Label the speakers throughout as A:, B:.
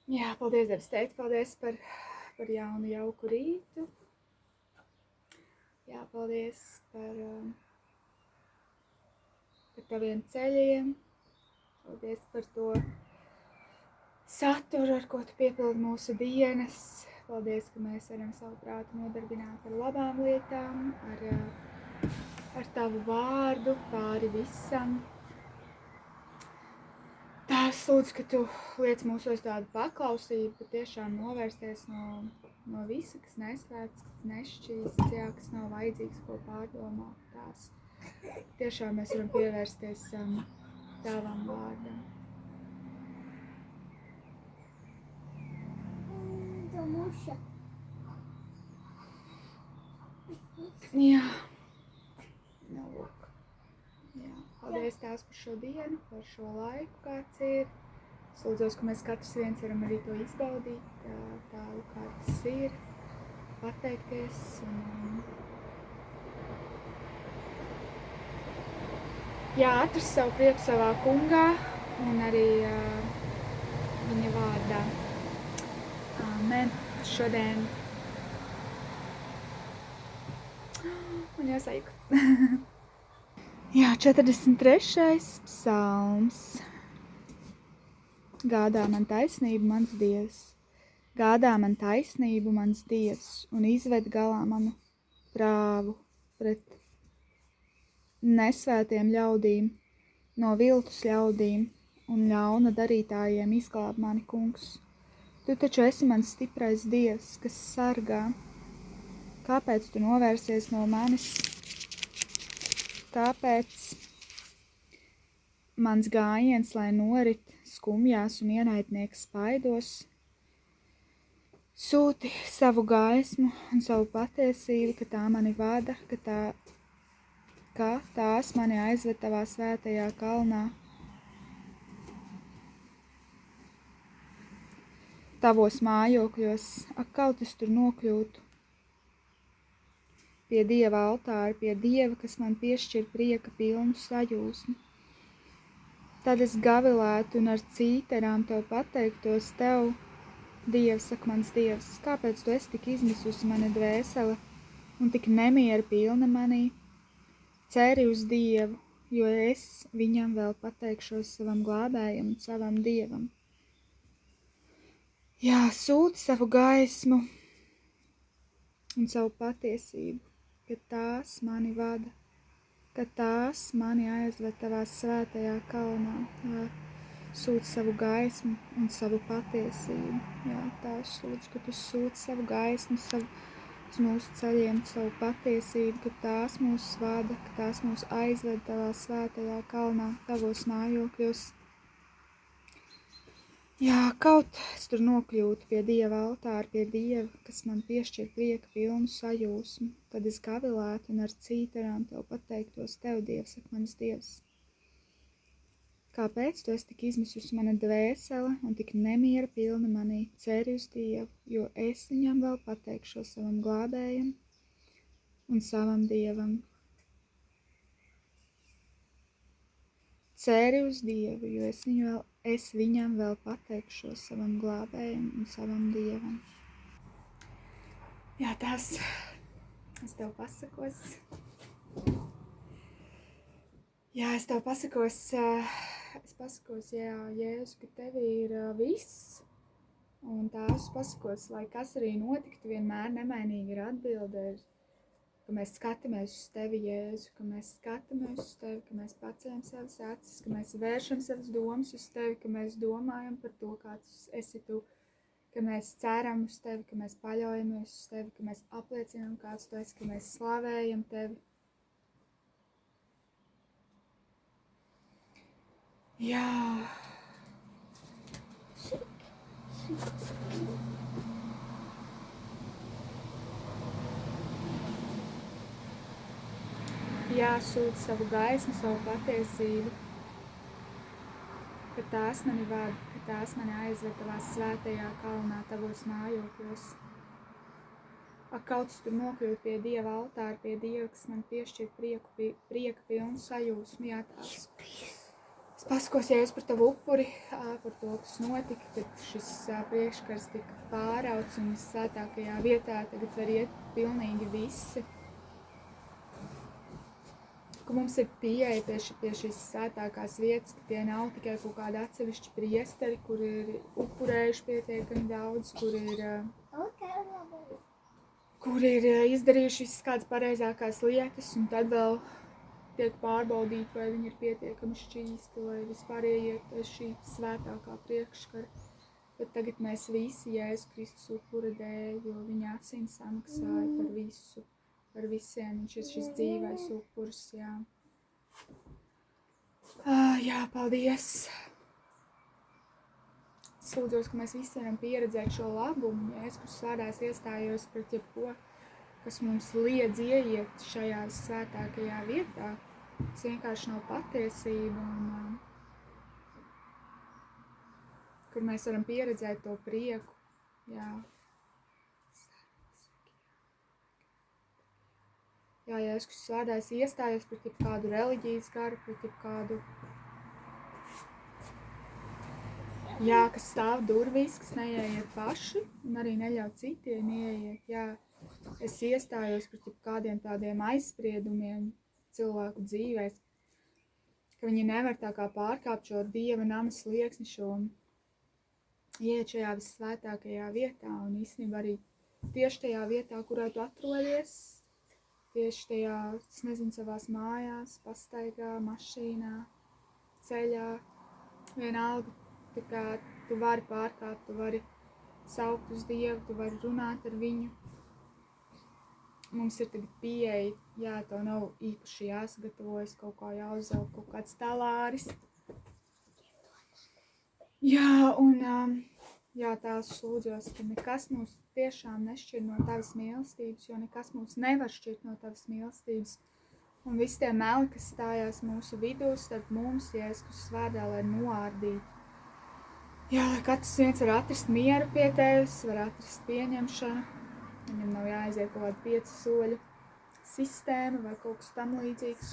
A: Jā, paldies, Debs teikt, paldies par jaunu jauku rītu. Jā, paldies par taviem ceļiem. Paldies par to saturu, ar ko tu piepildi mūsu dienas. Paldies, ka mēs varam savu prātu nodarbināt ar labām lietām, ar tavu vārdu pāri visam. Tēvs, lūdzu, ka tu liec mūsos tādu paklausību, ka tiešām novērsties no visa, kas nesvēts, kas nešķīsts, jā, kas nav vajadzīgs, ko pārdomāt. Tās. Tiešām mēs varam pievērsties tavam vārdam. Jā. Nu, lūk. Jā. Paldies, Tēvs, par šo dienu, par šo laiku, kāds ir. Es lūdzos, ka mēs katrs viens varam arī to izbaudīt, tādu, kā tas ir, pateikties jā, atrast savu prieku savā kungā un arī viņa vārdā. Amen. Šodien. Un jāsaiku. Jā, 43. psalms. Gādā man taisnību, mans Dievs. Gādā man taisnību, mans Dievs, un izved galā manu prāvu pret nesvētiem ļaudīm, no viltus ļaudīm un ļauna darītājiem izglāb mani kungs. Tu taču esi mans stiprais Dievs, kas sargā. Kāpēc tu novērsies no manis? Kāpēc mans gājiens, lai norit skumjās un ienaidnieks spaidos? Sūti savu gaismu un savu patiesību, ka tā mani vada, ka tās mani aizved tavā svētajā kalnā. Tavos mājokļos, ak, kaut es tur nokļūtu. Pie Dieva altāra, pie Dieva, kas man piešķir prieka pilnu sajūsmu. Tad es gavilētu un ar cīterām tev pateiktos tev, Dievs, ak, mans Dievs, kāpēc tu esi tik izmisusi mana dvēsele un tik nemiera pilna manī? Ceri uz Dievu, jo es viņam vēl pateikšos savam glābējam un savam Dievam. Jā, sūti savu gaismu un savu patiesību, ka tās mani vada, ka tās mani aizved tavā svētajā kalnā. Jā, sūti savu gaismu un savu patiesību. Jā, tās lūdzu, ka tu sūti savu gaismu, uz mūsu ceļiem, savu patiesību, ka tās mūs vada, ka tās mūs aizved tavā svētajā kalnā, tavos mājokļos. Jā, kaut es tur nokļūtu pie Dieva altāra, pie Dieva, kas man piešķir prieka pilnu sajūsmu, tad es gavilētu un ar cīterām tev pateiktos tev, Dievs, ak, mans Dievs. Kāpēc tu esi tik izmisusi mana dvēsele un tik nemiera pilna manī? Ceri uz Dievu, jo es viņam vēl pateikšos savam glābējam un savam Dievam. Ceri uz Dievu, jo es viņam vēl pateikšos savam glābējam un savam Dievam. Jā, tas es tev pasakos. Jā, es tev pasakos, jā, Jēzu, ka tev ir viss. Un tās pasakos, lai kas arī notiktu, vienmēr nemainīgi ir atbilde, ka mēs skatāmies uz tevi, Jēzu, ka mēs skatāmies uz tevi, ka mēs paceļam savas acis, ka mēs vēršam savas domas uz tevi, ka mēs domājam par to, kāds esi tu, ka mēs ceram uz tevi, ka mēs paļaujamies uz tevi, ka mēs apliecinām, kāds tu esi, ka mēs slavējam tevi. Jā. Jāsūta savu gaismu, savu patiesību, ka tās mani vada, ka tās mani aizved tavā svētajā kalnā, tavos mājokļos. Ak, kaut es tur nokļūt pie Dieva altāra, pie Dieva, kas man piešķir prieka pilnu sajūsmu, jā, tās. Es pasakos Jēzus par tavu upuri, par to, kas notika, kad šis priekškars tika pārauts un svētākajā vietā tagad var iet pilnīgi visi. Ka mums ir pieeja pie šīs svētākās vietas, ka tie nav tikai kaut kādi atsevišķi priesteri, kur ir upurējuši pietiekami daudz, kur ir izdarījuši visas kādas pareizākās lietas, un tad vēl tiek pārbaudīt, vai viņi ir pietiekami šķīsti, vai vispār ieiet pēc šī svētākā priekškara. Bet tagad mēs visi Jēzus Kristus upura dēļ, jo viņa asins samaksāja par visu, par visiem. Viņš ir šis dzīvais upurs, jā. Jā, paldies. Es lūdzos, ka mēs visi varam pieredzēt šo labumu. Jēzus Kristus vārdās iestājos pret jebko, kas mums liedz ieiet šajā svētākajā vietā. Tas vienkārši nav patiesība, un kur mēs varam pieredzēt to prieku. Jā, Jēzus Kristus vārdās iestājos pret jebkādu reliģijas garu, pret jebkādu, kas stāv durvīs, kas neieiet paši, un arī neļauj citiem ieiet. Jā, es iestājos pret jebkādiem tādiem aizspriedumiem cilvēku dzīvēs, ka viņi nevar tā kā pārkāpt šo Dieva nama slieksni, šo ieiet šajā vissvētākajā vietā, un īstenībā arī tieši tajā vietā, kurā tu atrodies, tieši tajā, es nezinu, savās mājās, pastaigā, mašīnā, ceļā, vienalga, tā kā tu vari pārkāpt, tu vari saukt uz Dievu, tu vari runāt ar viņu. Mums ir tagad pieeja, jā, tev nav īpaši jāsagatavojas, kaut kā jāuzvelk kaut kāds talāris. Jā, un jā, Tēvs, es lūdzos, ka nekas mūs tiešām nešķir no Tavas mīlestības, jo nekas mūs nevar šķirt no Tavas mīlestības. Un visi tie meli, kas stājās mūsu vidū, starp mums, Jēzus Kristus vārdā, lai noārdītu. Jā, lai katrs viens var atrast mieru pie Tevis, var atrast pieņemšanu. Viņam nav jāaiziet kaut kāda 5 soļu sistēma vai kaut kas tam līdzīgs.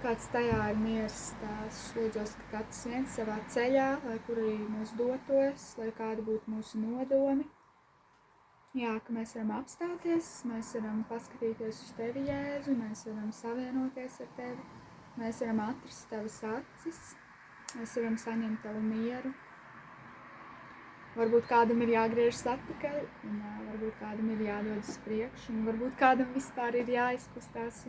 A: Kāds tajā ir miers, tās lūdzos, ka katrs viens savā ceļā, lai kur arī mēs dotos, lai kādi būtu mūsu nodomi. Jā, ka mēs varam apstāties, mēs varam paskatīties uz Tevi, Jēzu, mēs varam savienoties ar Tevi, mēs varam atrast Tavas acis, mēs varam saņemt Tavu mieru. Varbūt kādam ir jāgriežas atpakaļ, un varbūt kādam ir jādodas priekš, un varbūt kādam vispār ir jāizkustās.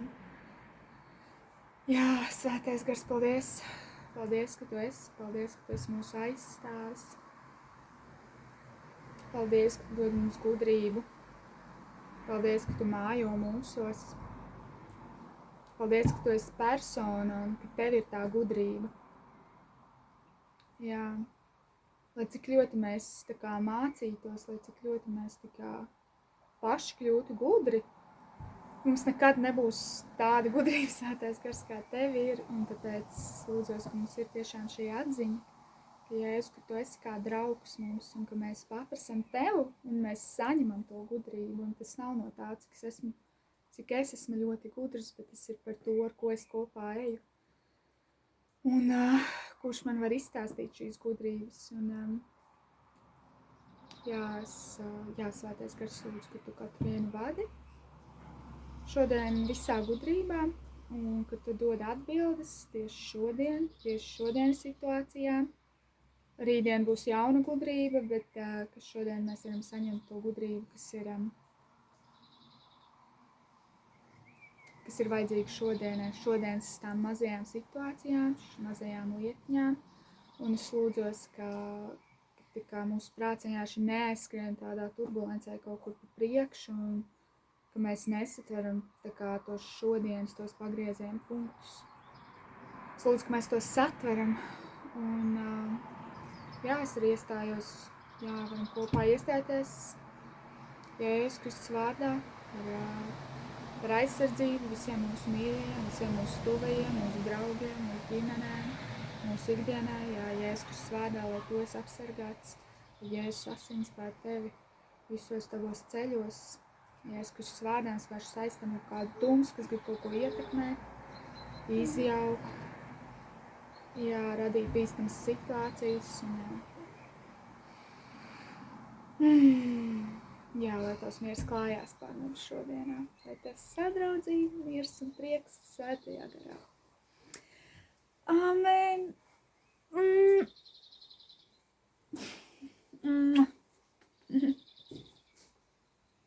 A: Jā, svētais gars, paldies! Paldies, ka Tu esi mūsu aizstāvis. Paldies, ka Tu dod mums gudrību. Paldies, ka Tu mājo mūsos. Paldies, ka Tu esi persona un ka Tev ir tā gudrība. Jā. Lai cik ļoti mēs tā kā mācītos, lai cik ļoti mēs tā kā paši kļūtu gudri, mums nekad nebūs tāda gudrības svētais gars, kā Tev ir, un tāpēc lūdzos, ka mums ir tiešām šī atziņa, ka Jēzus, ka Tu esi kā draugs mums, un ka mēs paprasam Tev, un mēs saņemam to gudrību, un tas nav no tā, cik es esmu ļoti gudrs, bet tas ir par to, ar ko es kopā eju. Un kurš man var izstāstīt šīs gudrības. Un, svētais gars lūdzu, ka Tu katru vienu vadi šodien visā gudrībā, un ka Tu dod atbildes tieši šodienas situācijā. Rītdien būs jauna gudrība, bet ka šodien mēs varam saņemt to gudrību, kas ir vajadzīga šodienas tām mazajām situācijām, mazajām lietņām. Un es lūdzos, ka mūsu prāts vienkārši neaizskrien tādā turbulencē kaut kur pa priekšu, un ka mēs nesatveram tos šodienas, tos pagrieziena punktus. Es lūdzu, ka mēs tos satveram, un es arī iestājos, varam kopā iestāties Jēzus Kristus vārdā par aizsardzību visiem mūsu mīļajiem, visiem mūsu tuvajiem, mūsu draugiem, mūsu ģimenēm, mūsu ikdienā, Jēzus Kristus vārdā, lai Tu esi apsargāts, Jēzus asins pār Tevi visos Tavos ceļos, Jēzus Kristus vārdā mēs vienkārši saistam ar kādu tumsu, kas grib kaut ko ietekmēt, izjaukt, jā, radīt bīstamas situācijas un jā, lai tavs miers klājās pār mums šodienā, lai tev sadraudzība, miers un prieks svētajā garā. Amen!